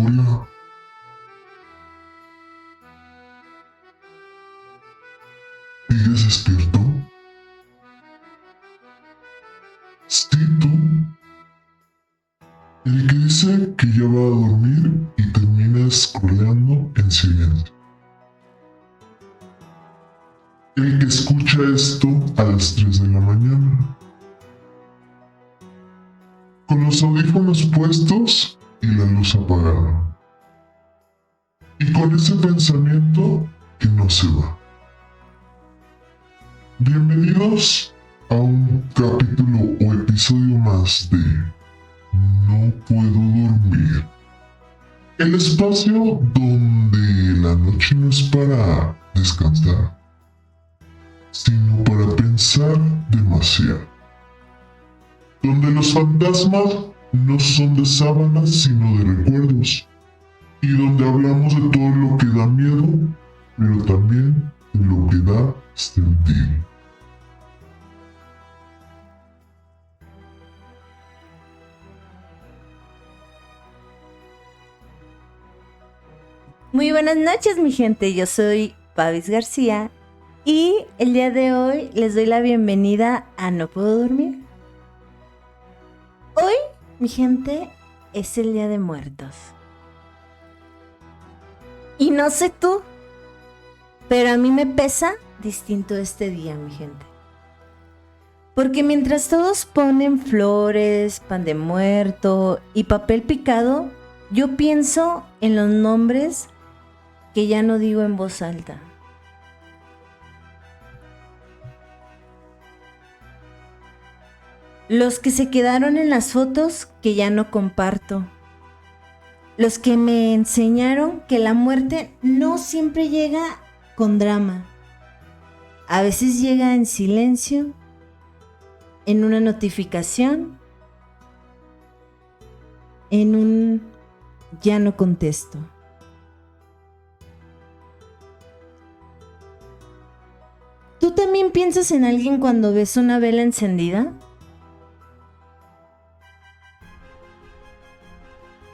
Hola, ¿sigues despierto? Sí, tú, el que dice que ya va a dormir y termina scrolleando en silencio. El que escucha esto a las 3 de la mañana, con los audífonos puestos y la luz apagada. Y con ese pensamiento que no se va. Bienvenidos a un capítulo o episodio más de No puedo dormir. El espacio donde la noche no es para descansar, sino para pensar demasiado. Donde los fantasmas no son de sábanas, sino de recuerdos. Y donde hablamos de todo lo que da miedo, pero también de lo que da sentido. Muy buenas noches, mi gente. Yo soy Pavis García y el día de hoy les doy la bienvenida a No Puedo Dormir. Hoy, mi gente, es el Día de Muertos. Y no sé tú, pero a mí me pesa distinto este día, mi gente. Porque mientras todos ponen flores, pan de muerto y papel picado, yo pienso en los nombres que ya no digo en voz alta. Los que se quedaron en las fotos que ya no comparto. Los que me enseñaron que la muerte no siempre llega con drama. A veces llega en silencio, en una notificación, en un ya no contesto. ¿Tú también piensas en alguien cuando ves una vela encendida?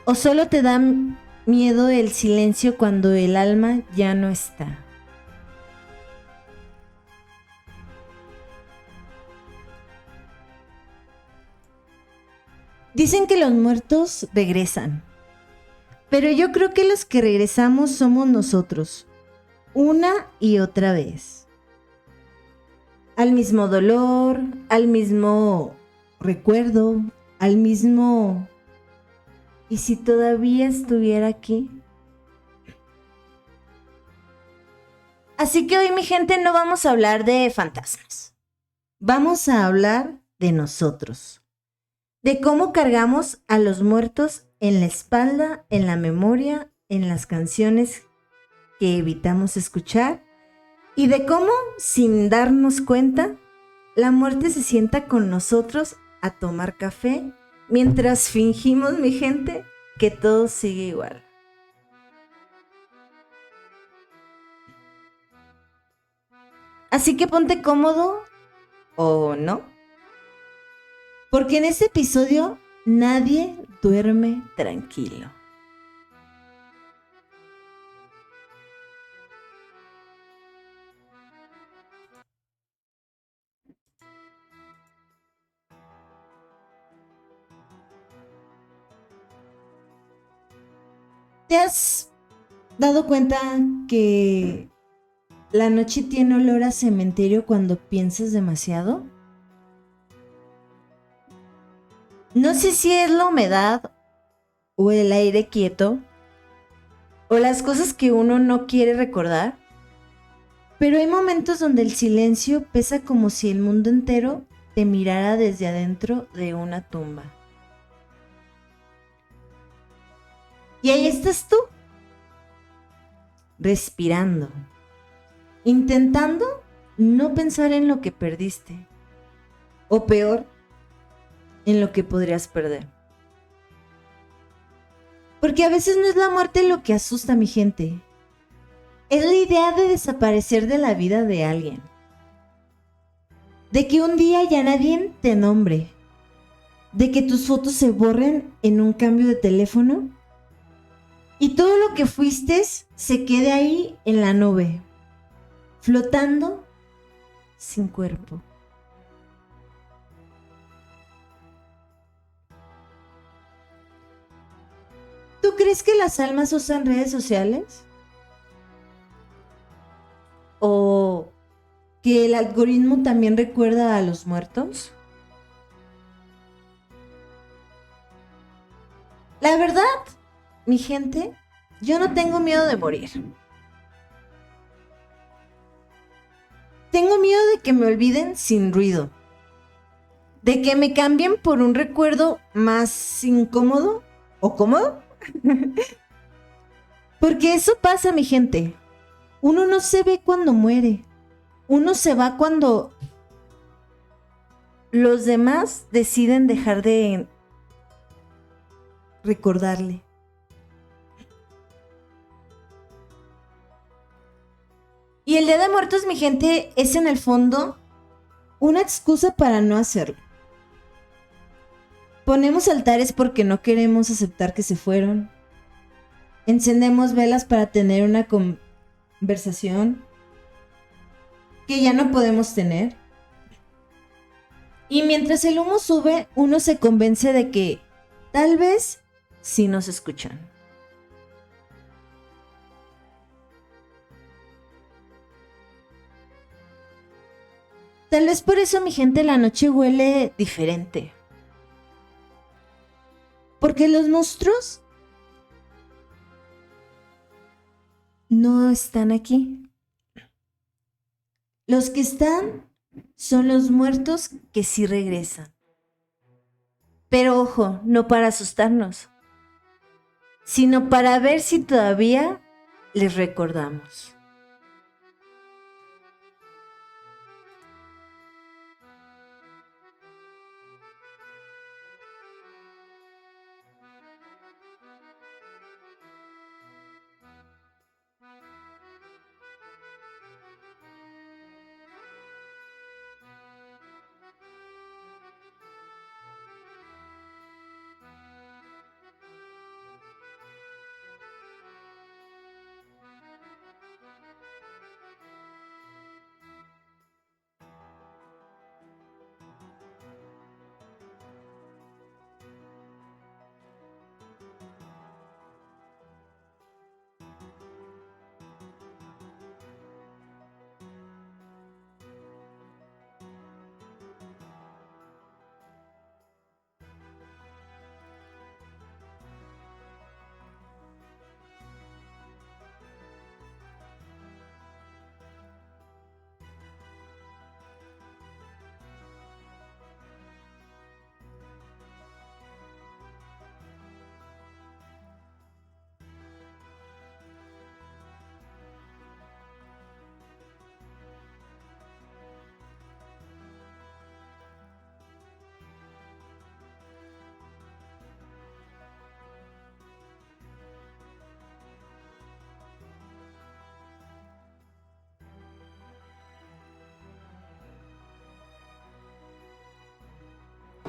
¿O solo te da miedo el silencio cuando el alma ya no está? Dicen que los muertos regresan, pero yo creo que los que regresamos somos nosotros, una y otra vez. Al mismo dolor, al mismo recuerdo, al mismo ¿y si todavía estuviera aquí? Así que hoy, mi gente, no vamos a hablar de fantasmas. Vamos a hablar de nosotros. De cómo cargamos a los muertos en la espalda, en la memoria, en las canciones que evitamos escuchar. Y de cómo, sin darnos cuenta, la muerte se sienta con nosotros a tomar café mientras fingimos, mi gente, que todo sigue igual. Así que ponte cómodo o no, porque en este episodio nadie duerme tranquilo. ¿Te has dado cuenta que la noche tiene olor a cementerio cuando piensas demasiado? No sé si es la humedad o el aire quieto o las cosas que uno no quiere recordar, pero hay momentos donde el silencio pesa como si el mundo entero te mirara desde adentro de una tumba. Y ahí estás tú, respirando, intentando no pensar en lo que perdiste, o peor, en lo que podrías perder. Porque a veces no es la muerte lo que asusta a mi gente, es la idea de desaparecer de la vida de alguien, de que un día ya nadie te nombre, de que tus fotos se borren en un cambio de teléfono Y todo lo que fuiste se quede ahí en la nube, flotando sin cuerpo. ¿Tú crees que las almas usan redes sociales? ¿O que el algoritmo también recuerda a los muertos? La verdad, mi gente, yo no tengo miedo de morir. Tengo miedo de que me olviden sin ruido. De que me cambien por un recuerdo más incómodo o cómodo. Porque eso pasa, mi gente. Uno no se ve cuando muere. Uno se va cuando los demás deciden dejar de recordarle. Y el Día de Muertos, mi gente, es en el fondo una excusa para no hacerlo. Ponemos altares porque no queremos aceptar que se fueron. Encendemos velas para tener una conversación que ya no podemos tener. Y mientras el humo sube, uno se convence de que tal vez sí nos escuchan. Tal vez por eso, mi gente, la noche huele diferente. Porque los monstruos no están aquí. Los que están son los muertos que sí regresan. Pero ojo, no para asustarnos, sino para ver si todavía les recordamos.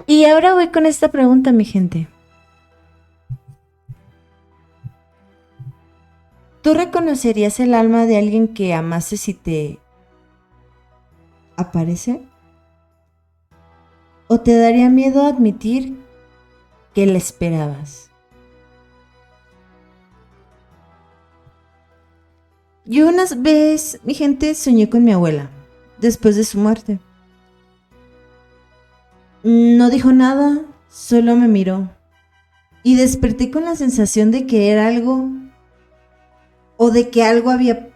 Y ahora voy con esta pregunta, mi gente. ¿Tú reconocerías el alma de alguien que amases si te aparece? ¿O te daría miedo admitir que la esperabas? Yo una vez, mi gente, soñé con mi abuela, después de su muerte. No dijo nada, solo me miró. Y desperté con la sensación de que era algo, o de que algo había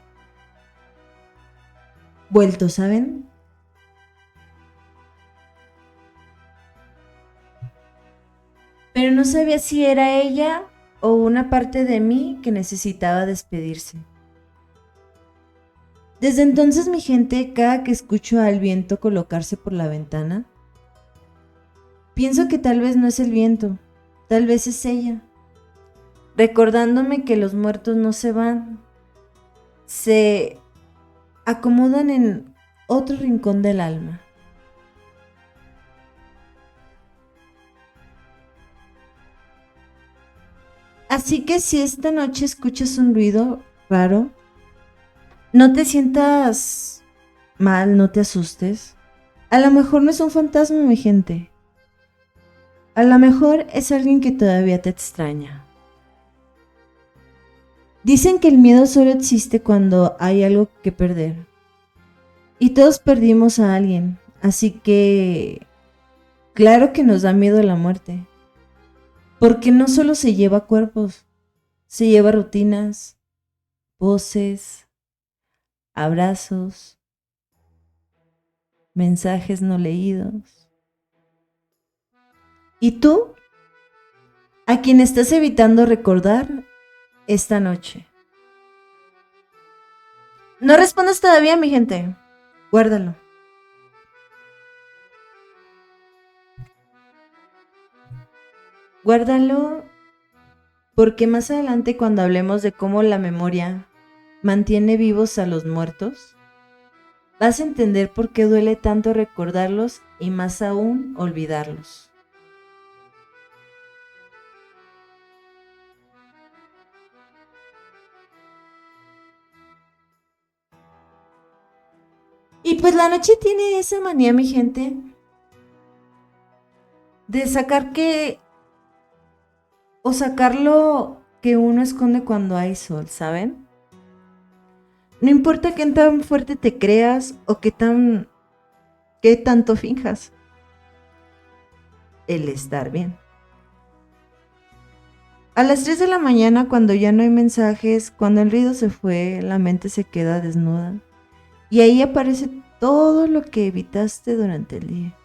vuelto, ¿saben? Pero no sabía si era ella o una parte de mí que necesitaba despedirse. Desde entonces, mi gente, cada que escucho al viento colocarse por la ventana, pienso que tal vez no es el viento, tal vez es ella, recordándome que los muertos no se van, se acomodan en otro rincón del alma. Así que si esta noche escuchas un ruido raro, no te sientas mal, no te asustes. A lo mejor no es un fantasma, mi gente. A lo mejor es alguien que todavía te extraña. Dicen que el miedo solo existe cuando hay algo que perder. Y todos perdimos a alguien, así que claro que nos da miedo la muerte. Porque no solo se lleva cuerpos, se lleva rutinas, voces, abrazos, mensajes no leídos. ¿Y tú? ¿A quién estás evitando recordar esta noche? No respondas todavía, mi gente. Guárdalo. Guárdalo porque más adelante cuando hablemos de cómo la memoria mantiene vivos a los muertos, vas a entender por qué duele tanto recordarlos y más aún olvidarlos. Y pues la noche tiene esa manía, mi gente, de sacar lo que uno esconde cuando hay sol, ¿saben? No importa qué tan fuerte te creas o qué tanto finjas el estar bien. A las 3 de la mañana, cuando ya no hay mensajes, cuando el ruido se fue, la mente se queda desnuda. Y ahí aparece todo lo que evitaste durante el día.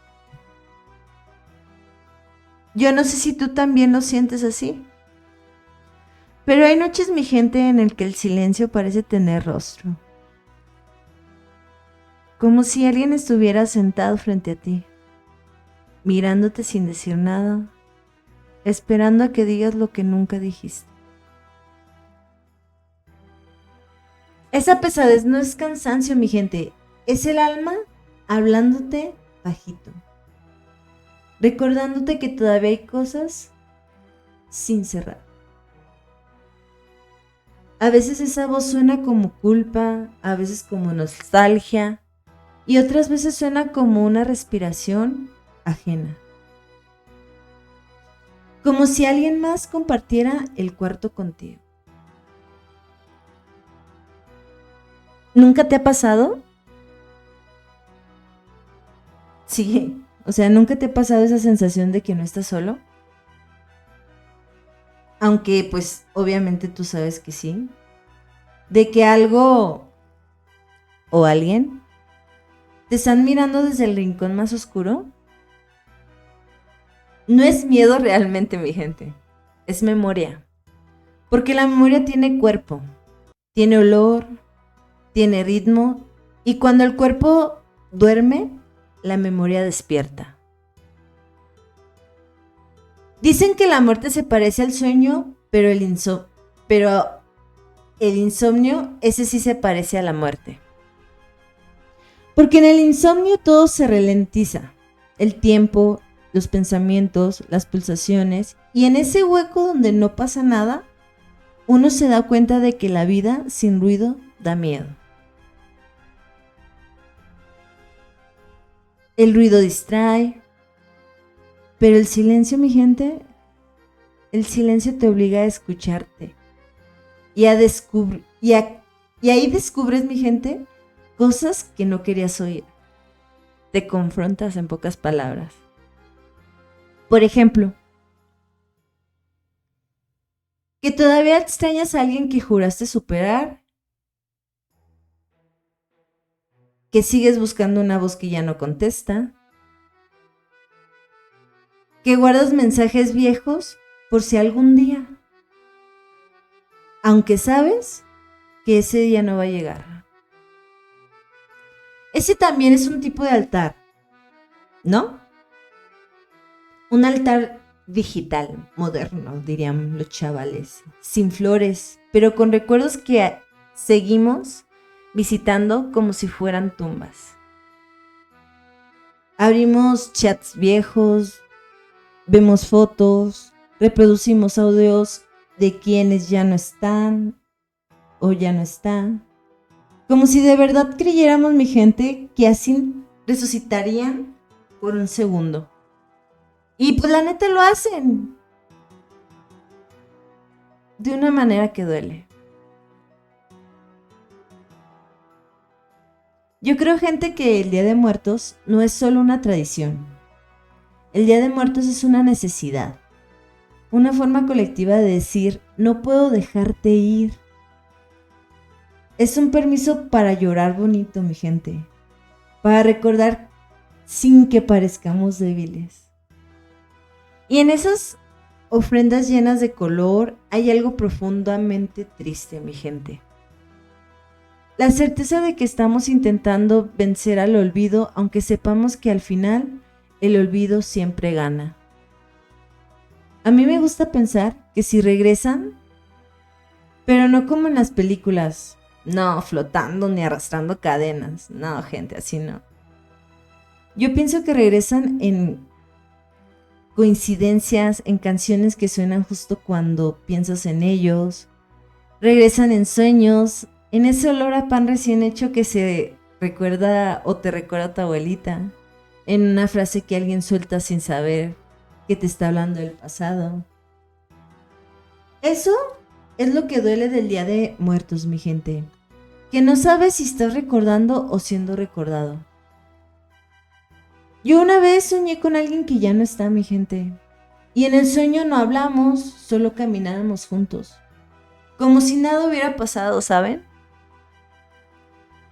Yo no sé si tú también lo sientes así. Pero hay noches, mi gente, en el que el silencio parece tener rostro. Como si alguien estuviera sentado frente a ti, mirándote sin decir nada, esperando a que digas lo que nunca dijiste. Esa pesadez no es cansancio, mi gente, es el alma hablándote bajito, recordándote que todavía hay cosas sin cerrar. A veces esa voz suena como culpa, a veces como nostalgia y otras veces suena como una respiración ajena. Como si alguien más compartiera el cuarto contigo. ¿Nunca te ha pasado? Sí, o sea, ¿nunca te ha pasado esa sensación de que no estás solo? Aunque pues obviamente tú sabes que sí. De que algo o alguien te están mirando desde el rincón más oscuro. No es miedo realmente, mi gente. Es memoria. Porque la memoria tiene cuerpo, tiene olor, tiene ritmo. Y cuando el cuerpo duerme, la memoria despierta. Dicen que la muerte se parece al sueño, pero el insomnio, ese sí se parece a la muerte. Porque en el insomnio todo se ralentiza. El tiempo, los pensamientos, las pulsaciones. Y en ese hueco donde no pasa nada, uno se da cuenta de que la vida sin ruido da miedo. El ruido distrae, pero el silencio, mi gente, el silencio te obliga a escucharte y ahí descubres, mi gente, cosas que no querías oír. Te confrontas en pocas palabras. Por ejemplo, que todavía extrañas a alguien que juraste superar, que sigues buscando una voz que ya no contesta, que guardas mensajes viejos por si algún día, aunque sabes que ese día no va a llegar. Ese también es un tipo de altar, ¿no? Un altar digital, moderno, dirían los chavales, sin flores, pero con recuerdos que seguimos visitando como si fueran tumbas. Abrimos chats viejos, vemos fotos, reproducimos audios de quienes ya no están o ya no están. Como si de verdad creyéramos, mi gente, que así resucitarían por un segundo. Y pues la neta lo hacen de una manera que duele. Yo creo, gente, que el Día de Muertos no es solo una tradición. El Día de Muertos es una necesidad, una forma colectiva de decir, no puedo dejarte ir. Es un permiso para llorar bonito, mi gente, para recordar sin que parezcamos débiles. Y en esas ofrendas llenas de color hay algo profundamente triste, mi gente. La certeza de que estamos intentando vencer al olvido, aunque sepamos que al final el olvido siempre gana. A mí me gusta pensar que si regresan, pero no como en las películas, no flotando ni arrastrando cadenas, no, gente, así no. Yo pienso que regresan en coincidencias, en canciones que suenan justo cuando piensas en ellos, regresan en sueños, en ese olor a pan recién hecho que se recuerda o te recuerda a tu abuelita, en una frase que alguien suelta sin saber que te está hablando del pasado. Eso es lo que duele del Día de Muertos, mi gente, que no sabes si estás recordando o siendo recordado. Yo una vez soñé con alguien que ya no está, mi gente, y en el sueño no hablamos, solo caminábamos juntos, como si nada hubiera pasado, ¿saben?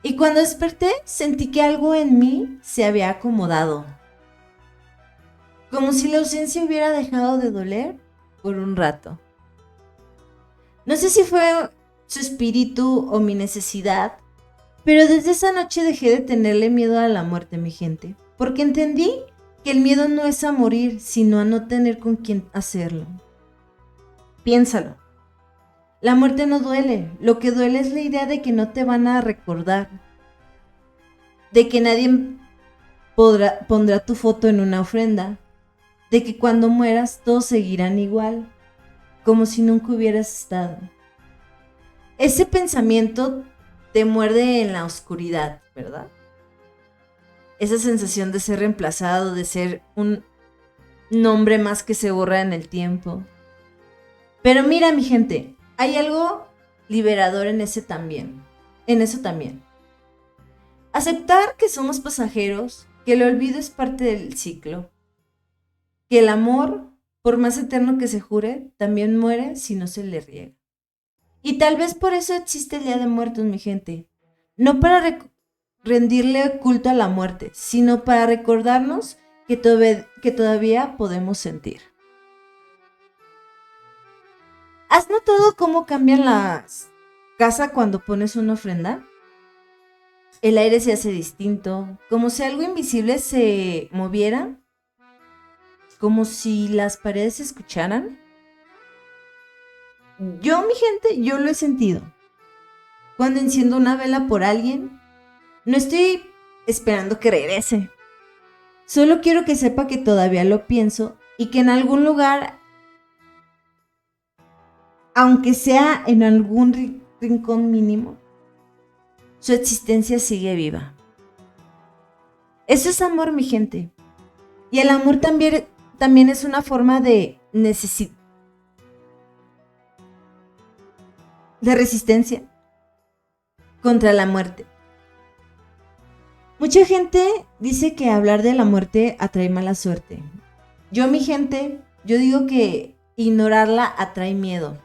Y cuando desperté, sentí que algo en mí se había acomodado, como si la ausencia hubiera dejado de doler por un rato. No sé si fue su espíritu o mi necesidad, pero desde esa noche dejé de tenerle miedo a la muerte, mi gente, porque entendí que el miedo no es a morir, sino a no tener con quién hacerlo. Piénsalo. La muerte no duele, lo que duele es la idea de que no te van a recordar, de que nadie pondrá tu foto en una ofrenda, de que cuando mueras todos seguirán igual, como si nunca hubieras estado. Ese pensamiento te muerde en la oscuridad, ¿verdad? Esa sensación de ser reemplazado, de ser un nombre más que se borra en el tiempo. Pero mira, mi gente, hay algo liberador en eso también. Aceptar que somos pasajeros, que el olvido es parte del ciclo, que el amor, por más eterno que se jure, también muere si no se le riega. Y tal vez por eso existe el Día de Muertos, mi gente. No para rendirle culto a la muerte, sino para recordarnos que todavía podemos sentir. ¿Has notado cómo cambian las casas cuando pones una ofrenda? El aire se hace distinto, como si algo invisible se moviera, como si las paredes se escucharan. Yo, mi gente, yo lo he sentido. Cuando enciendo una vela por alguien, no estoy esperando que regrese. Solo quiero que sepa que todavía lo pienso y que en algún lugar, aunque sea en algún rincón mínimo, su existencia sigue viva. Eso es amor, mi gente. Y el amor también es una forma de resistencia contra la muerte. Mucha gente dice que hablar de la muerte atrae mala suerte. Yo, mi gente, yo digo que ignorarla atrae miedo.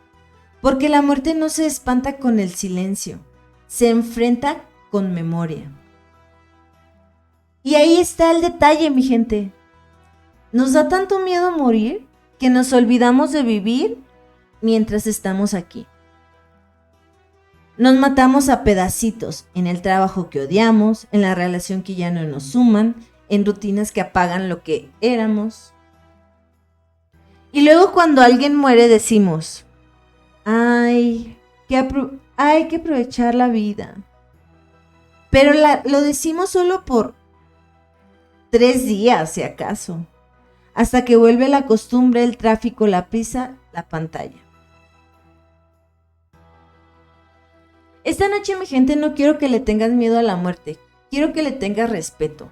Porque la muerte no se espanta con el silencio, se enfrenta con memoria. Y ahí está el detalle, mi gente. Nos da tanto miedo morir que nos olvidamos de vivir mientras estamos aquí. Nos matamos a pedacitos en el trabajo que odiamos, en la relación que ya no nos suman, en rutinas que apagan lo que éramos. Y luego cuando alguien muere decimos, hay que aprovechar la vida. Pero lo decimos solo por 3 días, si acaso, hasta que vuelve la costumbre, el tráfico, la prisa, la pantalla. Esta noche, mi gente, no quiero que le tengas miedo a la muerte. Quiero que le tengas respeto.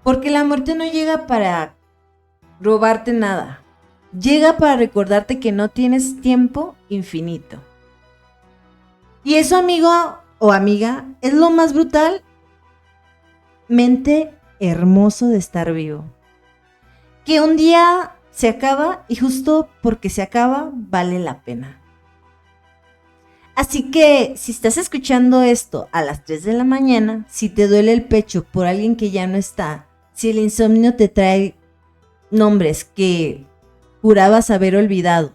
Porque la muerte no llega para robarte nada. Llega para recordarte que no tienes tiempo infinito. Y eso, amigo o amiga, es lo más brutalmente hermoso de estar vivo. Que un día se acaba y justo porque se acaba vale la pena. Así que si estás escuchando esto a las 3 de la mañana, si te duele el pecho por alguien que ya no está, si el insomnio te trae nombres que jurabas haber olvidado,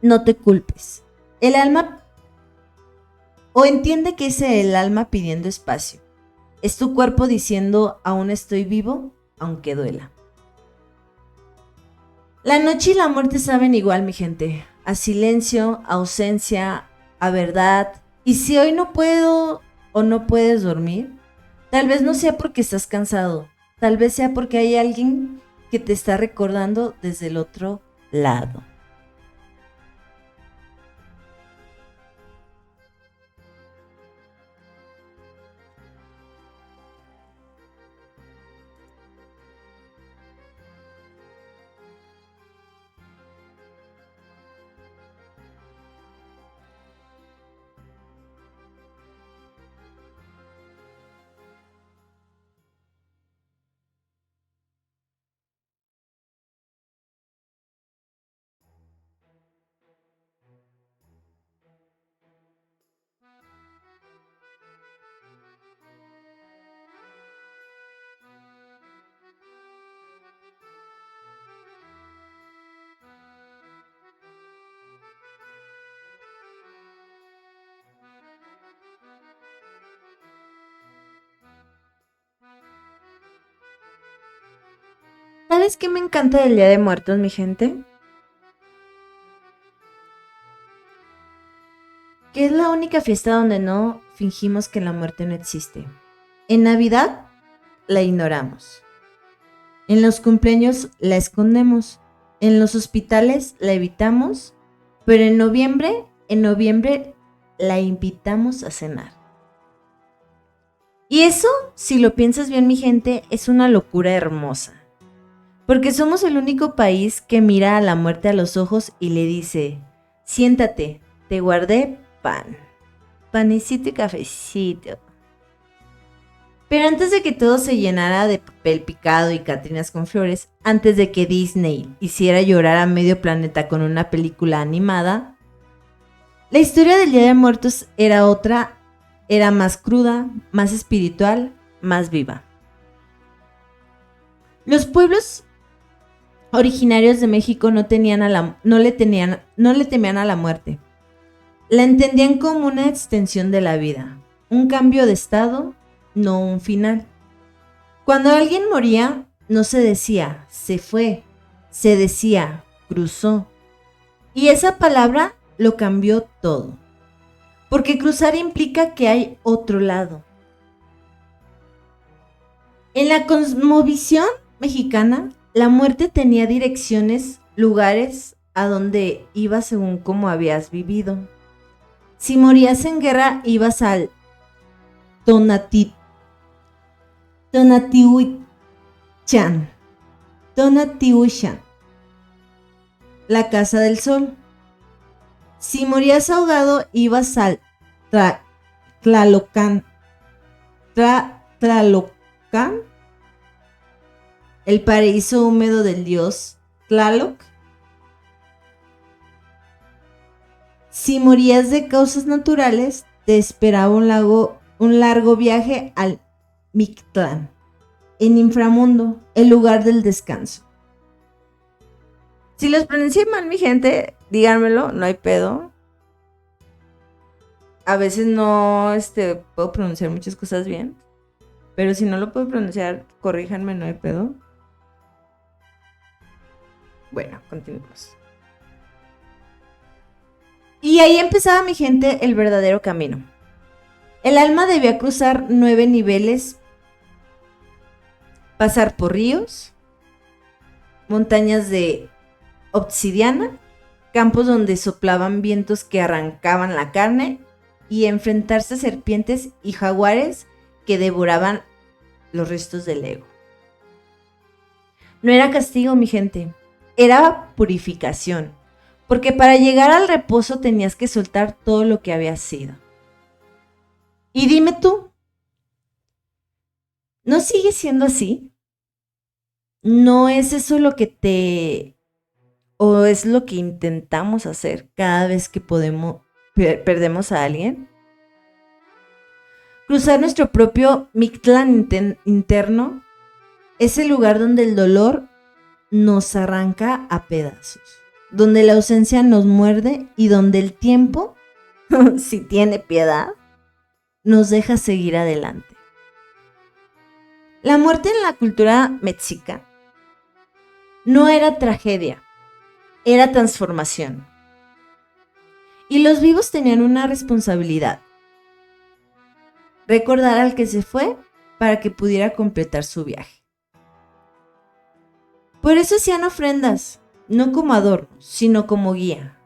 no te culpes. El alma, o entiende que es el alma pidiendo espacio. Es tu cuerpo diciendo, aún estoy vivo, aunque duela. La noche y la muerte saben igual, mi gente. A silencio, a ausencia, a verdad. Y si hoy no puedo o no puedes dormir, tal vez no sea porque estás cansado. Tal vez sea porque hay alguien que te está recordando desde el otro lado. ¿Sabes qué me encanta del Día de Muertos, mi gente? Que es la única fiesta donde no fingimos que la muerte no existe. En Navidad la ignoramos. En los cumpleaños la escondemos. En los hospitales la evitamos. Pero en noviembre la invitamos a cenar. Y eso, si lo piensas bien, mi gente, es una locura hermosa. Porque somos el único país que mira a la muerte a los ojos y le dice, siéntate, te guardé pan, panecito y cafecito. Pero antes de que todo se llenara de papel picado y catrinas con flores, antes de que Disney hiciera llorar a medio planeta con una película animada, la historia del Día de Muertos era otra, era más cruda, más espiritual, más viva. Los pueblos originarios de México no le temían a la muerte. La entendían como una extensión de la vida, un cambio de estado, no un final. Cuando alguien moría, no se decía, se fue, se decía, cruzó. Y esa palabra lo cambió todo. Porque cruzar implica que hay otro lado. En la cosmovisión mexicana, la muerte tenía direcciones, lugares a donde ibas según cómo habías vivido. Si morías en guerra, ibas al Tonatiuhchan, la casa del sol. Si morías ahogado, ibas al Tlalocan, el paraíso húmedo del dios Tlaloc. Si morías de causas naturales, te esperaba un largo viaje al Mictlán, en inframundo, el lugar del descanso. Si los pronuncié mal, mi gente, díganmelo, no hay pedo. A veces no puedo pronunciar muchas cosas bien, pero si no lo puedo pronunciar, corríjanme, no hay pedo. Bueno, continuemos. Y ahí empezaba, mi gente, el verdadero camino. El alma debía cruzar 9 niveles, pasar por ríos, montañas de obsidiana, campos donde soplaban vientos que arrancaban la carne y enfrentarse a serpientes y jaguares que devoraban los restos del ego. No era castigo, mi gente, era purificación, porque para llegar al reposo tenías que soltar todo lo que habías sido. Y dime tú, ¿no sigue siendo así? ¿No es eso lo que o es lo que intentamos hacer cada vez que perdemos a alguien? Cruzar nuestro propio Mictlán interno es el lugar donde el dolor nos arranca a pedazos, donde la ausencia nos muerde y donde el tiempo, si tiene piedad, nos deja seguir adelante. La muerte en la cultura mexica no era tragedia, era transformación. Y los vivos tenían una responsabilidad: recordar al que se fue para que pudiera completar su viaje. Por eso hacían ofrendas, no como adornos, sino como guía.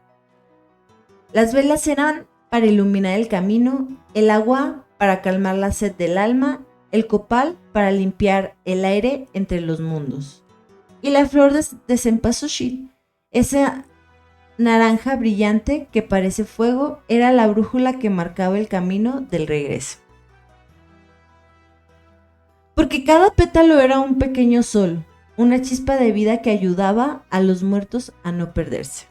Las velas eran para iluminar el camino, el agua para calmar la sed del alma, el copal para limpiar el aire entre los mundos. Y la flor de cempasúchil, esa naranja brillante que parece fuego, era la brújula que marcaba el camino del regreso. Porque cada pétalo era un pequeño sol, una chispa de vida que ayudaba a los muertos a no perderse.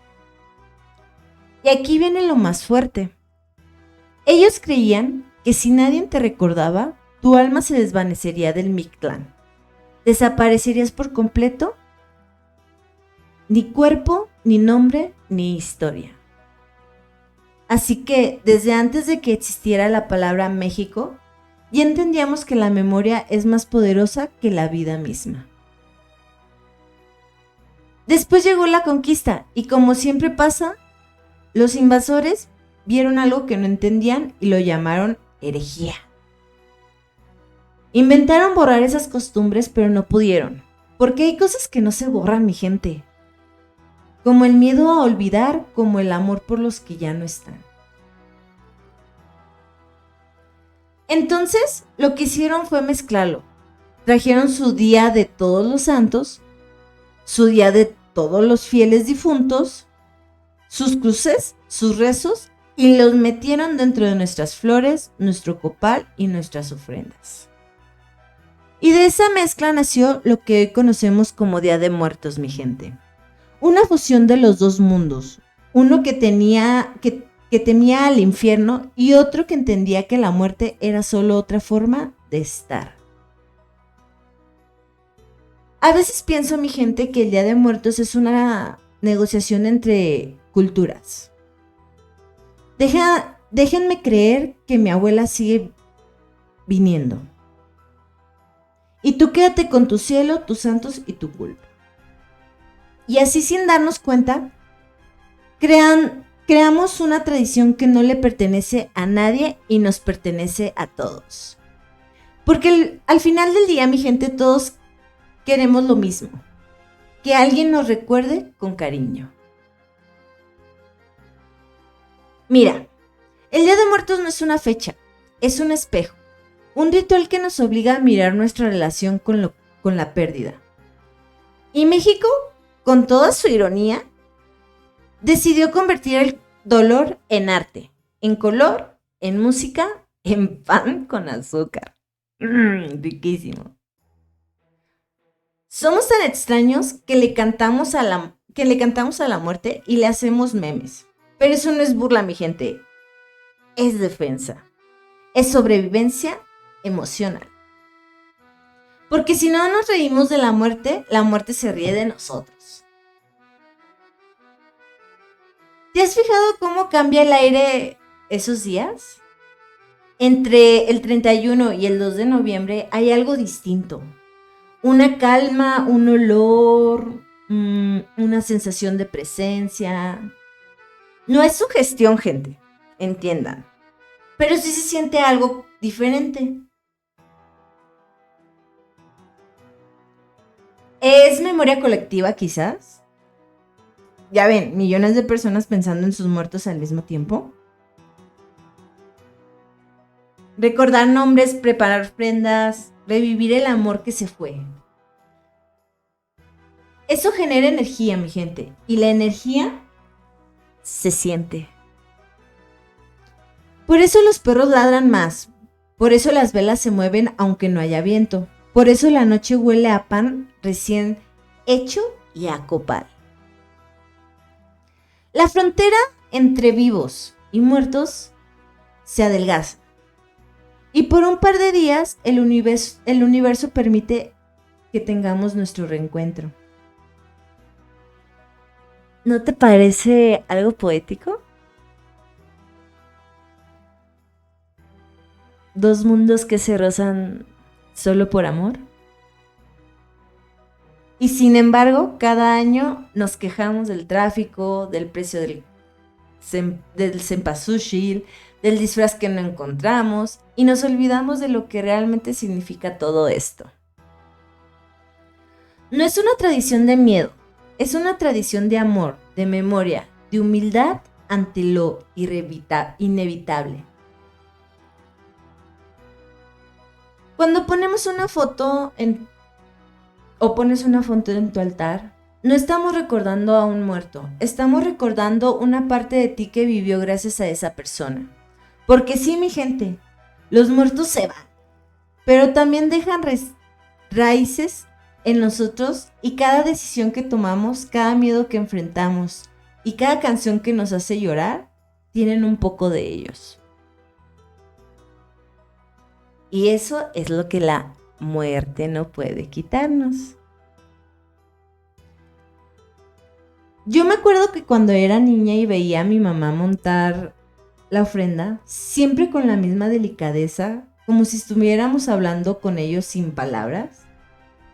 Y aquí viene lo más fuerte. Ellos creían que si nadie te recordaba, tu alma se desvanecería del Mictlán. Desaparecerías por completo. Ni cuerpo, ni nombre, ni historia. Así que desde antes de que existiera la palabra México, ya entendíamos que la memoria es más poderosa que la vida misma. Después llegó la conquista y, como siempre pasa, los invasores vieron algo que no entendían y lo llamaron herejía. Inventaron borrar esas costumbres, pero no pudieron, porque hay cosas que no se borran, mi gente, como el miedo a olvidar, como el amor por los que ya no están. Entonces, lo que hicieron fue mezclarlo. Trajeron su día de todos los santos, su día de todos los fieles difuntos, sus cruces, sus rezos, y los metieron dentro de nuestras flores, nuestro copal y nuestras ofrendas. Y de esa mezcla nació lo que hoy conocemos como Día de Muertos, mi gente. Una fusión de los dos mundos, uno que temía al infierno y otro que entendía que la muerte era solo otra forma de estar. A veces pienso, mi gente, que el Día de Muertos es una negociación entre culturas. Déjenme creer que mi abuela sigue viniendo. Y tú quédate con tu cielo, tus santos y tu culpa. Y así, sin darnos cuenta, creamos una tradición que no le pertenece a nadie y nos pertenece a todos. Porque al final del día, mi gente, todos queremos lo mismo: que alguien nos recuerde con cariño. Mira, el Día de Muertos no es una fecha, es un espejo, un ritual que nos obliga a mirar nuestra relación con la pérdida. Y México, con toda su ironía, decidió convertir el dolor en arte, en color, en música, en pan con azúcar. Riquísimo. Somos tan extraños que le cantamos a la muerte y le hacemos memes. Pero eso no es burla, mi gente. Es defensa. Es sobrevivencia emocional. Porque si no nos reímos de la muerte se ríe de nosotros. ¿Te has fijado cómo cambia el aire esos días? Entre el 31 y el 2 de noviembre hay algo distinto. Una calma, un olor, una sensación de presencia. No es sugestión, gente, entiendan. Pero sí se siente algo diferente. ¿Es memoria colectiva, quizás? Ya ven, millones de personas pensando en sus muertos al mismo tiempo. recordar nombres, preparar ofrendas, revivir el amor que se fue. Eso genera energía, mi gente, y la energía se siente. Por eso los perros ladran más, por eso las velas se mueven aunque no haya viento, por eso la noche huele a pan recién hecho y a copal. La frontera entre vivos y muertos se adelgaza. Y por un par de días el universo permite que tengamos nuestro reencuentro. ¿No te parece algo poético? Dos mundos que se rozan solo por amor. Y sin embargo, cada año nos quejamos del tráfico, del precio del cempasúchil, del disfraz que no encontramos y nos olvidamos de lo que realmente significa todo esto. No es una tradición de miedo, es una tradición de amor, de memoria, de humildad ante lo inevitable. Cuando ponemos una foto o pones una foto en tu altar, no estamos recordando a un muerto, estamos recordando una parte de ti que vivió gracias a esa persona. Porque sí, mi gente, los muertos se van, pero también dejan raíces en nosotros y cada decisión que tomamos, cada miedo que enfrentamos y cada canción que nos hace llorar, tienen un poco de ellos. Y eso es lo que la muerte no puede quitarnos. Yo me acuerdo que cuando era niña y veía a mi mamá montar la ofrenda, siempre con la misma delicadeza, como si estuviéramos hablando con ellos sin palabras,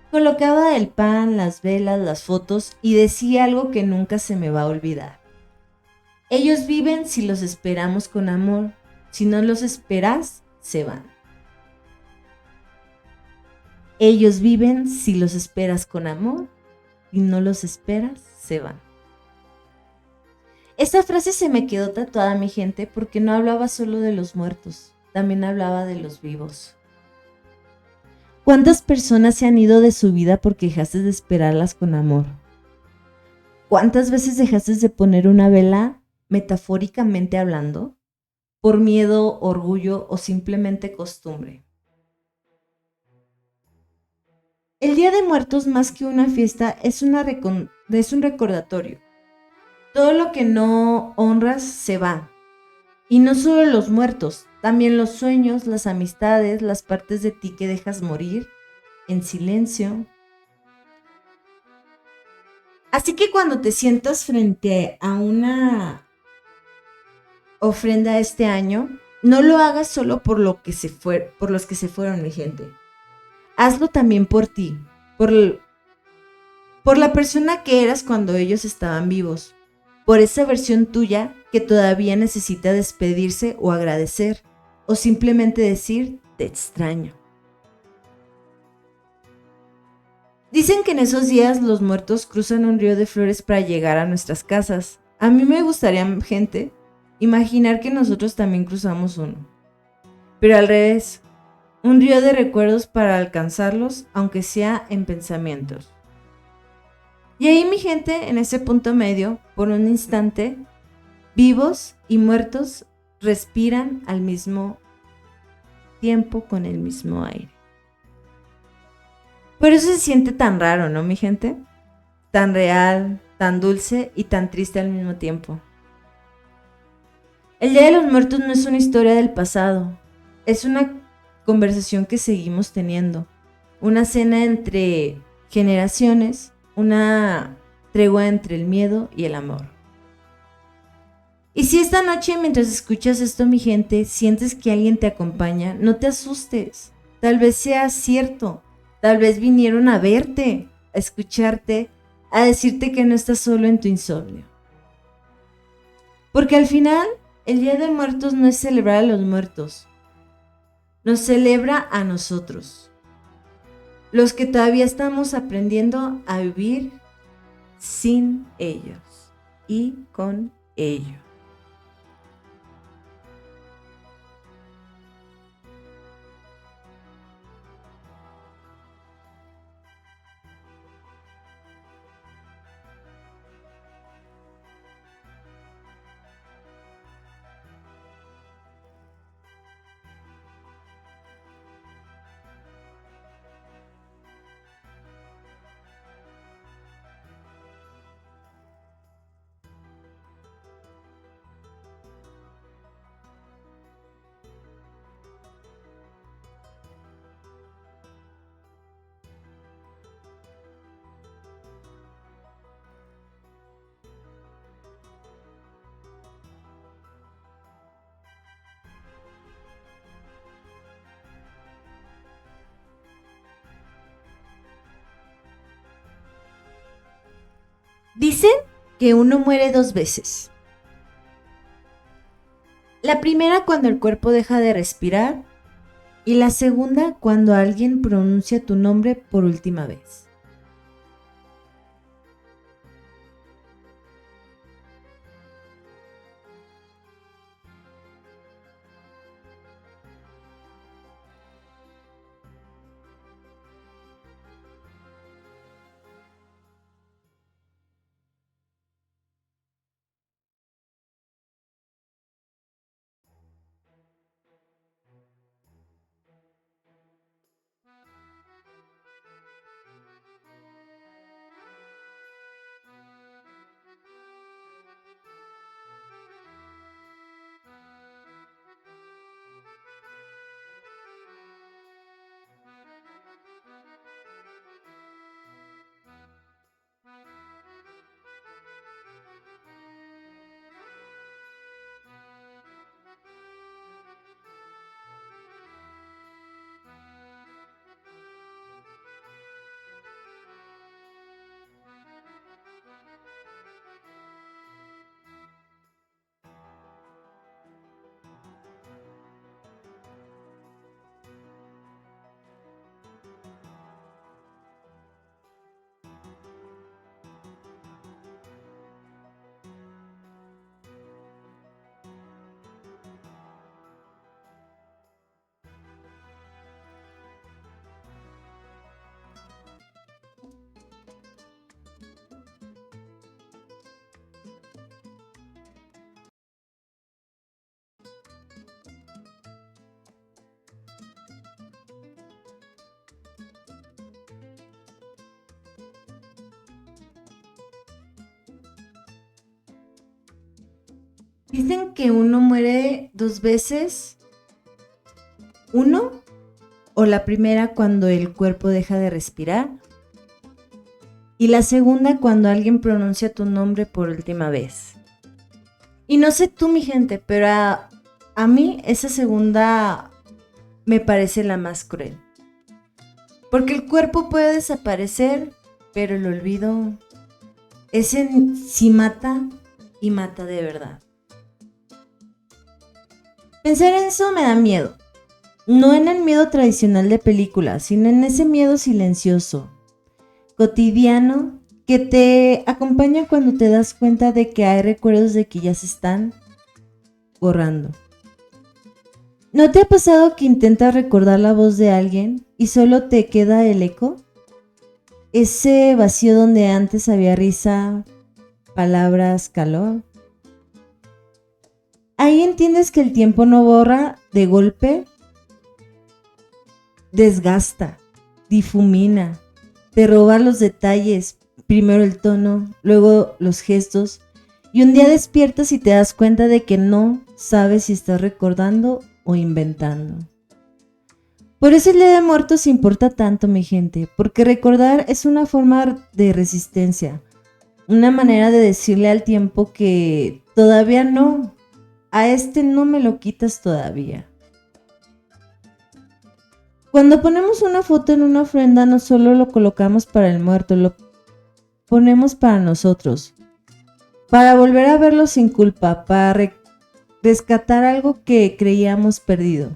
colocaba el pan, las velas, las fotos y decía algo que nunca se me va a olvidar. Ellos viven si los esperamos con amor, si no los esperas, se van. Ellos viven si los esperas con amor y no los esperas, se van. Esta frase se me quedó tatuada, mi gente, porque no hablaba solo de los muertos, también hablaba de los vivos. ¿Cuántas personas se han ido de su vida porque dejaste de esperarlas con amor? ¿Cuántas veces dejaste de poner una vela, metafóricamente hablando, por miedo, orgullo o simplemente costumbre? El Día de Muertos, más que una fiesta, es un recordatorio. Todo lo que no honras se va. Y no solo los muertos, también los sueños, las amistades, las partes de ti que dejas morir en silencio. Así que cuando te sientas frente a una ofrenda este año, no lo hagas solo por los que se fueron, mi gente. Hazlo también por ti, por la persona que eras cuando ellos estaban vivos, por esa versión tuya que todavía necesita despedirse o agradecer, o simplemente decir, te extraño. Dicen que en esos días los muertos cruzan un río de flores para llegar a nuestras casas. A mí me gustaría, gente, imaginar que nosotros también cruzamos uno. Pero al revés, un río de recuerdos para alcanzarlos, aunque sea en pensamientos. Y ahí, mi gente, en ese punto medio, por un instante, vivos y muertos respiran al mismo tiempo con el mismo aire. Por eso se siente tan raro, ¿no, mi gente? Tan real, tan dulce y tan triste al mismo tiempo. El Día de los Muertos no es una historia del pasado, es una conversación que seguimos teniendo, una cena entre generaciones, una tregua entre el miedo y el amor. Y si esta noche, mientras escuchas esto, mi gente, sientes que alguien te acompaña, no te asustes. Tal vez sea cierto. Tal vez vinieron a verte, a escucharte, a decirte que no estás solo en tu insomnio. Porque al final, el Día de Muertos no es celebrar a los muertos. Nos celebra a nosotros, los que todavía estamos aprendiendo a vivir sin ellos y con ellos. Dicen que uno muere 2 veces. La primera cuando el cuerpo deja de respirar y la segunda cuando alguien pronuncia tu nombre por última vez. Dicen que uno muere 2 veces. Uno, o la primera cuando el cuerpo deja de respirar. Y la segunda cuando alguien pronuncia tu nombre por última vez. Y no sé tú, mi gente, pero a mí esa segunda me parece la más cruel. Porque el cuerpo puede desaparecer, pero el olvido, ese sí mata y mata de verdad. Pensar en eso me da miedo. No en el miedo tradicional de película, sino en ese miedo silencioso, cotidiano, que te acompaña cuando te das cuenta de que hay recuerdos de que ya se están borrando. ¿No te ha pasado que intentas recordar la voz de alguien y solo te queda el eco? Ese vacío donde antes había risa, palabras, calor. Ahí entiendes que el tiempo no borra de golpe, desgasta, difumina, te roba los detalles, primero el tono, luego los gestos, y un día despiertas y te das cuenta de que no sabes si estás recordando o inventando. Por eso el Día de Muertos importa tanto, mi gente, porque recordar es una forma de resistencia, una manera de decirle al tiempo que todavía no, a este no me lo quitas todavía. Cuando ponemos una foto en una ofrenda, no solo lo colocamos para el muerto, lo ponemos para nosotros, para volver a verlo sin culpa, para rescatar algo que creíamos perdido.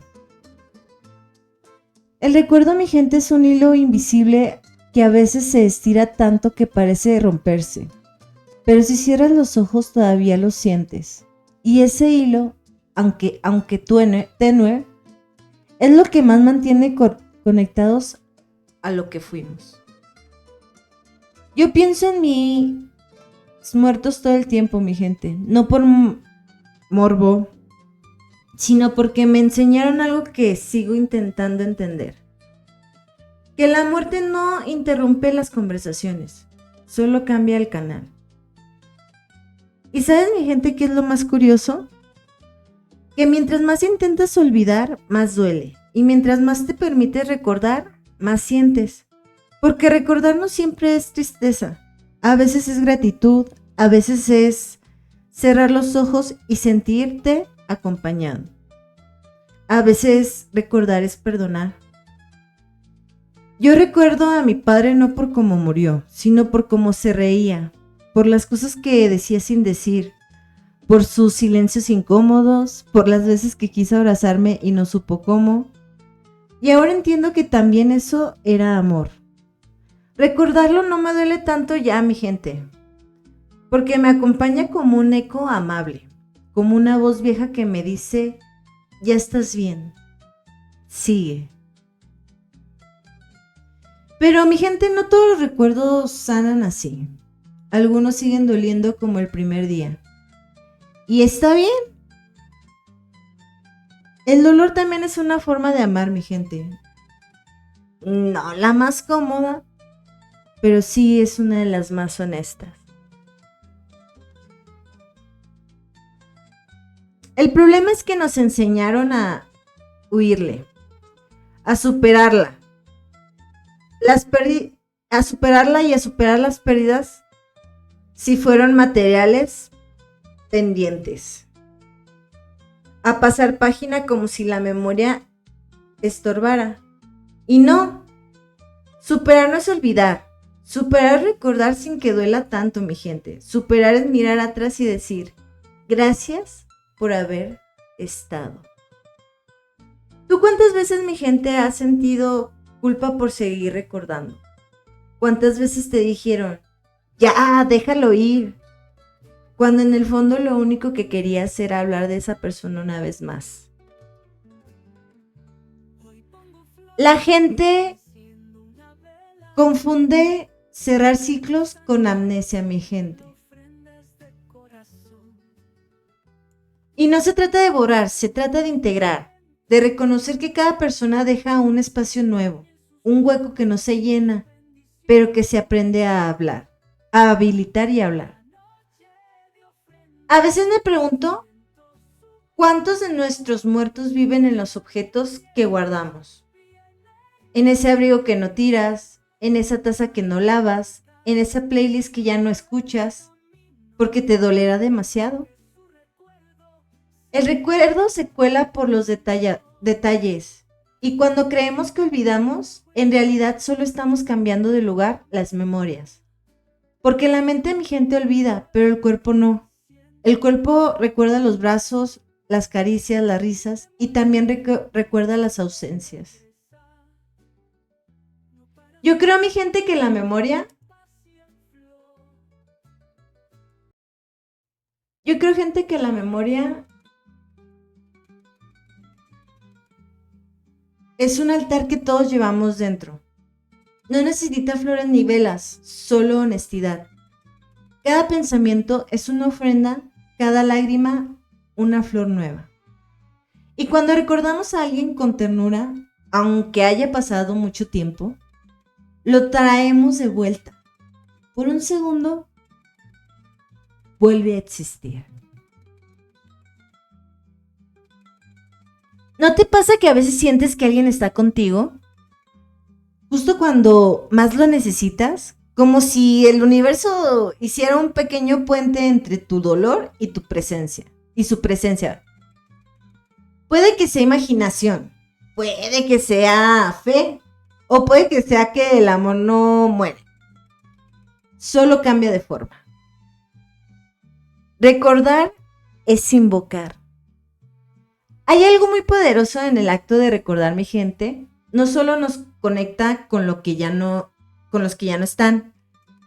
El recuerdo, mi gente, es un hilo invisible que a veces se estira tanto que parece romperse, pero si cierras los ojos todavía lo sientes. Y ese hilo, aunque tenue, es lo que más mantiene conectados a lo que fuimos. Yo pienso en mis muertos todo el tiempo, mi gente, no por morbo, sino porque me enseñaron algo que sigo intentando entender. Que la muerte no interrumpe las conversaciones, solo cambia el canal. ¿Y sabes, mi gente, qué es lo más curioso? Que mientras más intentas olvidar, más duele. Y mientras más te permites recordar, más sientes. Porque recordar no siempre es tristeza. A veces es gratitud, a veces es cerrar los ojos y sentirte acompañado. A veces recordar es perdonar. Yo recuerdo a mi padre no por cómo murió, sino por cómo se reía, por las cosas que decía sin decir, por sus silencios incómodos, por las veces que quiso abrazarme y no supo cómo. Y ahora entiendo que también eso era amor. Recordarlo no me duele tanto ya, mi gente, porque me acompaña como un eco amable, como una voz vieja que me dice, ya estás bien, sigue. Pero mi gente, no todos los recuerdos sanan así. Algunos siguen doliendo como el primer día. Y está bien. El dolor también es una forma de amar, mi gente. No la más cómoda, pero sí es una de las más honestas. El problema es que nos enseñaron a huirle, a superarla. A superarla y a superar las pérdidas si fueron materiales pendientes. A pasar página como si la memoria estorbara. Y no, superar no es olvidar. Superar es recordar sin que duela tanto, mi gente. Superar es mirar atrás y decir, gracias por haber estado. ¿Tú cuántas veces, mi gente, has sentido culpa por seguir recordando? ¿Cuántas veces te dijeron, ya, déjalo ir? Cuando en el fondo lo único que querías era hablar de esa persona una vez más. La gente confunde cerrar ciclos con amnesia, mi gente. Y no se trata de borrar, se trata de integrar, de reconocer que cada persona deja un espacio nuevo, un hueco que no se llena, pero que se aprende a hablar, a habilitar y hablar. A veces me pregunto, ¿cuántos de nuestros muertos viven en los objetos que guardamos? En ese abrigo que no tiras, en esa taza que no lavas, en esa playlist que ya no escuchas, porque te dolerá demasiado. El recuerdo se cuela por los detalles, y cuando creemos que olvidamos, en realidad solo estamos cambiando de lugar las memorias. Porque la mente, mi gente, olvida, pero el cuerpo no. El cuerpo recuerda los brazos, las caricias, las risas y también recuerda las ausencias. Yo creo, mi gente, que la memoria... es un altar que todos llevamos dentro. No necesita flores ni velas, solo honestidad. Cada pensamiento es una ofrenda, cada lágrima una flor nueva. Y cuando recordamos a alguien con ternura, aunque haya pasado mucho tiempo, lo traemos de vuelta. Por un segundo, vuelve a existir. ¿No te pasa que a veces sientes que alguien está contigo? Justo cuando más lo necesitas, como si el universo hiciera un pequeño puente entre tu dolor y tu presencia, y su presencia. Puede que sea imaginación, puede que sea fe, o puede que sea que el amor no muere, solo cambia de forma. Recordar es invocar. Hay algo muy poderoso en el acto de recordar, mi gente. No solo nos conecta con los que ya no están,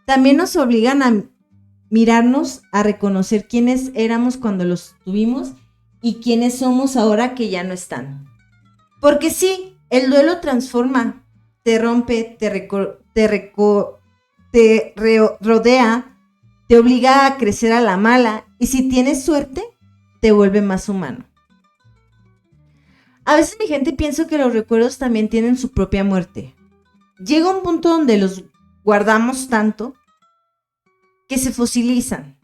también nos obligan a mirarnos, a reconocer quiénes éramos cuando los tuvimos y quiénes somos ahora que ya no están. Porque sí, el duelo transforma, te rompe, rodea, te obliga a crecer a la mala y si tienes suerte, te vuelve más humano. A veces, mi gente, pienso que los recuerdos también tienen su propia muerte. Llega un punto donde los guardamos tanto que se fosilizan.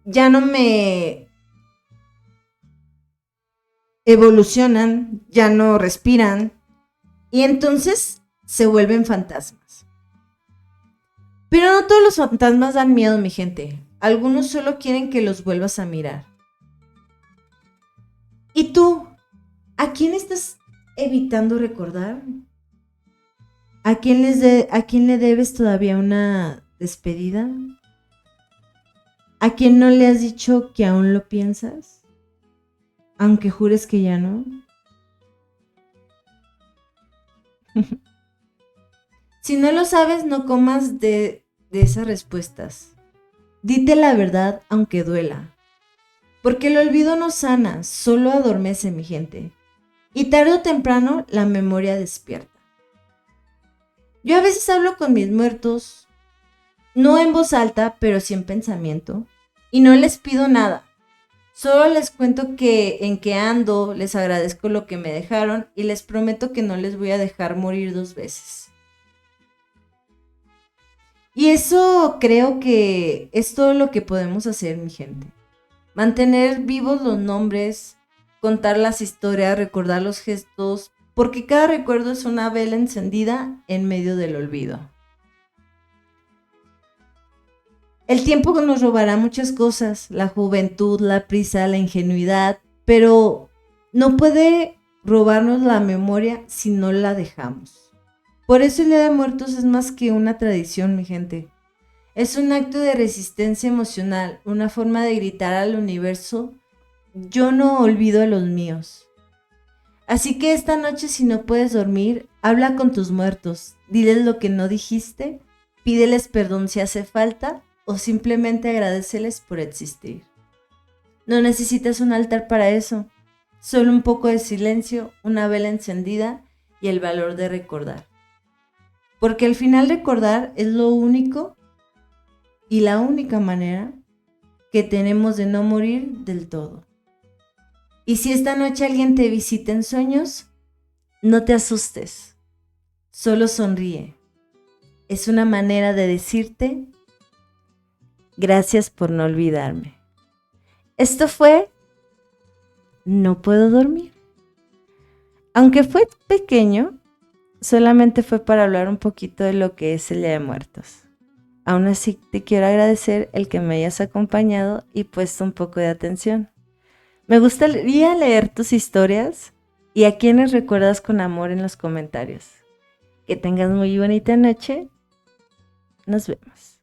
Ya no me evolucionan, ya no respiran y entonces se vuelven fantasmas. Pero no todos los fantasmas dan miedo, mi gente. Algunos solo quieren que los vuelvas a mirar. ¿Y tú? ¿A quién estás evitando recordar? ¿A quién le debes todavía una despedida? ¿A quién no le has dicho que aún lo piensas? Aunque jures que ya no. Si no lo sabes, no comas de esas respuestas. Dite la verdad aunque duela. Porque el olvido no sana, solo adormece, mi gente. Y tarde o temprano la memoria despierta. Yo a veces hablo con mis muertos, no en voz alta, pero sí en pensamiento, y no les pido nada. Solo les cuento en qué ando, les agradezco lo que me dejaron y les prometo que no les voy a dejar morir 2 veces. Y eso creo que es todo lo que podemos hacer, mi gente. Mantener vivos los nombres, contar las historias, recordar los gestos, porque cada recuerdo es una vela encendida en medio del olvido. El tiempo nos robará muchas cosas, la juventud, la prisa, la ingenuidad, pero no puede robarnos la memoria si no la dejamos. Por eso el Día de Muertos es más que una tradición, mi gente. Es un acto de resistencia emocional, una forma de gritar al universo: yo no olvido a los míos. Así que esta noche, si no puedes dormir, habla con tus muertos, diles lo que no dijiste, pídeles perdón si hace falta o simplemente agradéceles por existir. No necesitas un altar para eso, solo un poco de silencio, una vela encendida y el valor de recordar. Porque al final recordar es lo único y la única manera que tenemos de no morir del todo. Y si esta noche alguien te visita en sueños, no te asustes, solo sonríe. Es una manera de decirte: gracias por no olvidarme. Esto fue No Puedo Dormir. Aunque fue pequeño, solamente fue para hablar un poquito de lo que es el Día de Muertos. Aún así te quiero agradecer el que me hayas acompañado y puesto un poco de atención. Me gustaría leer tus historias y a quienes recuerdas con amor en los comentarios. Que tengas muy bonita noche. Nos vemos.